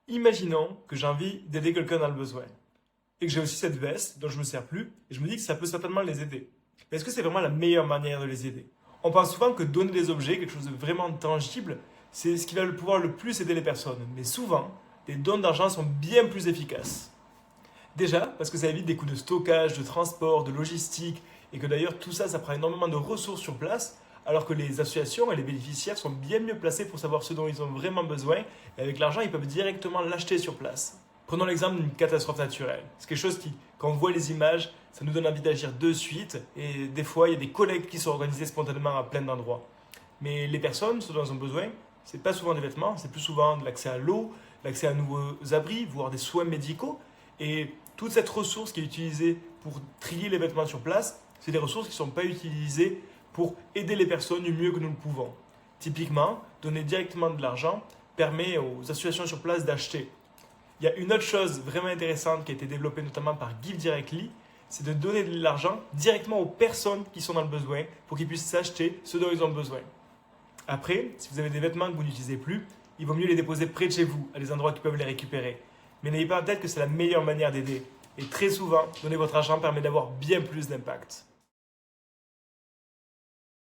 Imaginons que j'ai envie d'aider quelqu'un dans le besoin et que j'ai aussi cette veste dont je ne me sers plus et je me dis que ça peut certainement les aider. Mais est-ce que c'est vraiment la meilleure manière de les aider? On pense souvent que donner des objets, quelque chose de vraiment tangible, c'est ce qui va le pouvoir le plus aider les personnes. Mais souvent, les dons d'argent sont bien plus efficaces. Déjà, parce que ça évite des coûts de stockage, de transport, de logistique, et que d'ailleurs tout ça, ça prend énormément de ressources sur place, alors que les associations et les bénéficiaires sont bien mieux placés pour savoir ce dont ils ont vraiment besoin, et avec l'argent, ils peuvent directement l'acheter sur place. Prenons l'exemple d'une catastrophe naturelle. C'est quelque chose qui, quand on voit les images, ça nous donne envie d'agir de suite, et des fois, il y a des collectes qui sont organisées spontanément à plein d'endroits. Mais les personnes, ce dont elles ont besoin, c'est pas souvent des vêtements, c'est plus souvent de l'accès à l'eau, l'accès à nouveaux abris, voire des soins médicaux. Et toute cette ressource qui est utilisée pour trier les vêtements sur place, c'est des ressources qui ne sont pas utilisées pour aider les personnes du mieux que nous le pouvons. Typiquement, donner directement de l'argent permet aux associations sur place d'acheter. Il y a une autre chose vraiment intéressante qui a été développée notamment par Give Directly, c'est de donner de l'argent directement aux personnes qui sont dans le besoin pour qu'ils puissent s'acheter ce dont ils ont besoin. Après, si vous avez des vêtements que vous n'utilisez plus, il vaut mieux les déposer près de chez vous, à des endroits qui peuvent les récupérer. Mais n'ayez pas en tête que c'est la meilleure manière d'aider. Et très souvent, donner votre argent permet d'avoir bien plus d'impact.